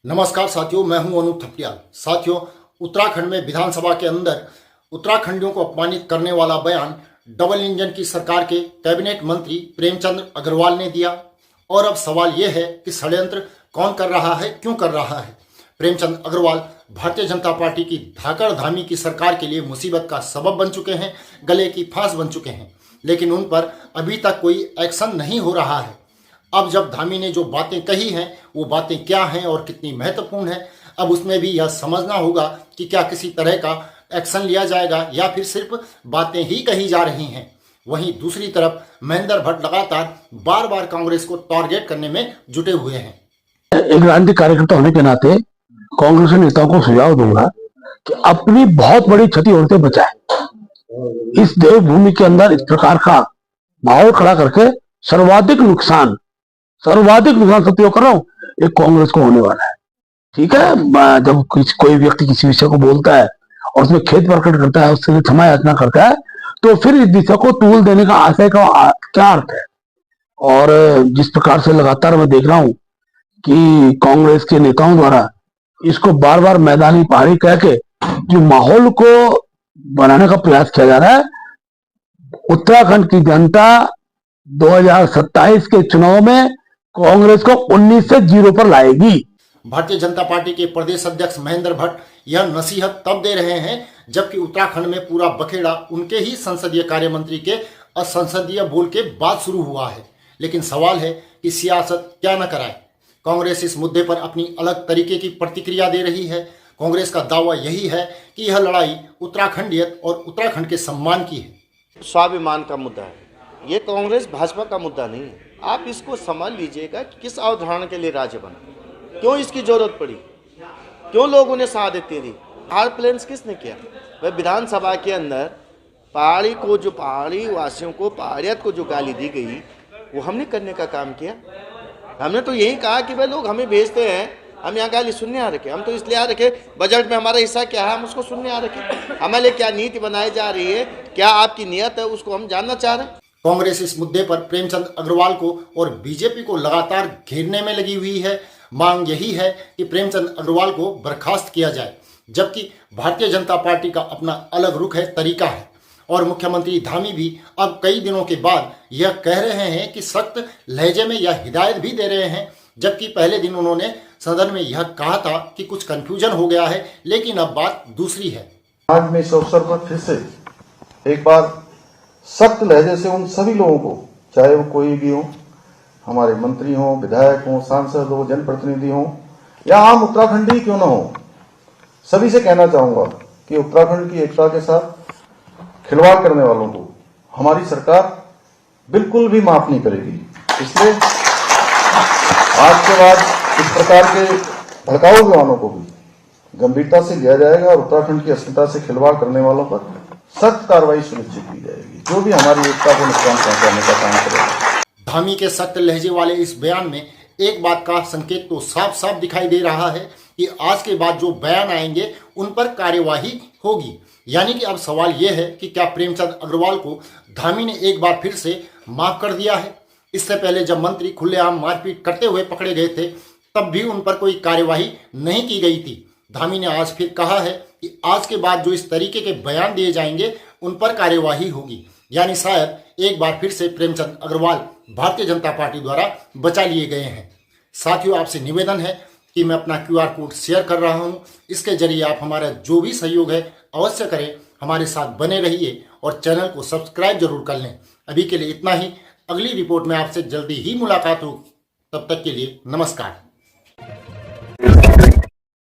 नमस्कार साथियों, मैं हूं अनूप थपलियाल। साथियों, उत्तराखंड में विधानसभा के अंदर उत्तराखंडियों को अपमानित करने वाला बयान डबल इंजन की सरकार के कैबिनेट मंत्री प्रेमचंद अग्रवाल ने दिया। और अब सवाल यह है कि षड्यंत्र कौन कर रहा है, क्यों कर रहा है। प्रेमचंद अग्रवाल भारतीय जनता पार्टी की धाकड़ धामी की सरकार के लिए मुसीबत का सबब बन चुके हैं, गले की फांस बन चुके हैं, लेकिन उन पर अभी तक कोई एक्शन नहीं हो रहा है। अब जब धामी ने जो बातें कही हैं वो बातें क्या हैं और कितनी महत्वपूर्ण है, अब उसमें भी यह समझना होगा कि क्या किसी तरह का एक्शन लिया जाएगा या फिर सिर्फ बातें ही कही जा रही हैं। वहीं दूसरी तरफ महेंद्र भट्ट लगातार बार बार कांग्रेस को टारगेट करने में जुटे हुए हैं। एक राजनीतिक कार्यकर्ता होने के नाते कांग्रेस के नेताओं को सुझाव दूंगा कि अपनी बहुत बड़ी क्षति होने से बचाए। इस देवभूमि के अंदर इस प्रकार का माहौल खड़ा करके सर्वाधिक नुकसान सत्य कर रहा हूं, एक कांग्रेस को होने वाला है। ठीक है, जब कोई व्यक्ति किसी विषय को बोलता है और उसमें खेद प्रकट करता है, उससे क्षमा याचना करता है, तो फिर इस विषय को तूल देने का आशय का क्या अर्थ है। और जिस प्रकार से लगातार मैं देख रहा हूं कि कांग्रेस के नेताओं द्वारा इसको बार बार मैदानी पहाड़ी कह के जो माहौल को बनाने का प्रयास किया जा रहा है, उत्तराखंड की जनता 2027 के चुनाव में कांग्रेस को 19 से 0 पर लाएगी। भारतीय जनता पार्टी के प्रदेश अध्यक्ष महेंद्र भट्ट यह नसीहत तब दे रहे हैं जबकि उत्तराखंड में पूरा बखेड़ा उनके ही संसदीय कार्य मंत्री के असंसदीय बोल के बाद शुरू हुआ है। लेकिन सवाल है कि सियासत क्या न कराए। कांग्रेस इस मुद्दे पर अपनी अलग तरीके की प्रतिक्रिया दे रही है। कांग्रेस का दावा यही है कि यह लड़ाई उत्तराखंडियत और उत्तराखंड के सम्मान की है। स्वाभिमान का मुद्दा है, ये कांग्रेस भाजपा का मुद्दा नहीं है। आप इसको समझ लीजिएगा कि किस अवधारणा के लिए राज्य बना, क्यों इसकी जरूरत पड़ी, क्यों लोगों ने शहादतें दी, हार्ड प्लान्स किसने किया। वह विधानसभा के अंदर पहाड़ी वासियों को, पहाड़ियत को जो गाली दी गई वो हमने करने का काम किया। हमने तो यही कहा कि भाई लोग हमें भेजते हैं, हम यहाँ गाली सुनने आ रखे, हम तो इसलिए आ रखे, बजट में हमारा हिस्सा क्या है हम उसको सुनने आ रखे, हमारे लिए क्या नीति बनाई जा रही है, क्या आपकी नियत है, उसको हम जानना चाह रहे हैं। कांग्रेस इस मुद्दे पर प्रेमचंद अग्रवाल को और बीजेपी को लगातार घेरने में लगी हुई है। मांग यही है कि प्रेमचंद अग्रवाल को बर्खास्त किया जाए, जबकि भारतीय जनता पार्टी का अपना अलग रुख है, तरीका है। और मुख्यमंत्री धामी भी अब कई दिनों के बाद यह कह रहे हैं कि सख्त लहजे में यह हिदायत भी दे रहे हैं, जबकि पहले दिन उन्होंने सदन में यह कहा था कि कुछ कंफ्यूजन हो गया है, लेकिन अब बात दूसरी है। आज में इस अवसर पर फिर से एक बार सख्त लहजे से उन सभी लोगों को, चाहे वो कोई भी हो, हमारे मंत्री हो, विधायक हो, सांसद हो, जनप्रतिनिधि हो या आम उत्तराखंडी क्यों ना हो, सभी से कहना चाहूंगा कि उत्तराखंड की एकता के साथ खिलवाड़ करने वालों को हमारी सरकार बिल्कुल भी माफ नहीं करेगी। इसलिए आज के बाद इस प्रकार के भड़काऊ बयानों को भी गंभीरता से लिया जाएगा और उत्तराखंड की अस्मिता से खिलवाड़ करने वालों पर सख्त कार्रवाई सुनिश्चित की जाएगी, जो भी हमारी एकता को नुकसान पहुंचाने का काम करेगा। धामी के सख्त लहजे वाले इस बयान में एक बात का संकेत तो साफ साफ दिखाई दे रहा है कि आज के बाद जो बयान आएंगे उन पर कार्यवाही होगी। यानी कि अब सवाल यह है कि क्या प्रेमचंद अग्रवाल को धामी ने एक बार फिर से माफ कर दिया है। इससे पहले जब मंत्री खुलेआम मारपीट करते हुए पकड़े गए थे तब भी उन पर कोई कार्यवाही नहीं की गई थी। धामी ने आज फिर कहा है कि आज के बाद जो इस तरीके के बयान दिए जाएंगे उन पर कार्यवाही होगी। यानी शायद एक बार फिर से प्रेमचंद अग्रवाल भारतीय जनता पार्टी द्वारा बचा लिए गए हैं। साथियों, आपसे निवेदन है कि मैं अपना QR कोड शेयर कर रहा हूं, इसके जरिए आप हमारा जो भी सहयोग है अवश्य करें, हमारे साथ बने रहिए और चैनल को सब्सक्राइब जरूर कर लें। अभी के लिए इतना ही, अगली रिपोर्ट में आपसे जल्दी ही मुलाकात होगी। तब तक के लिए नमस्कार।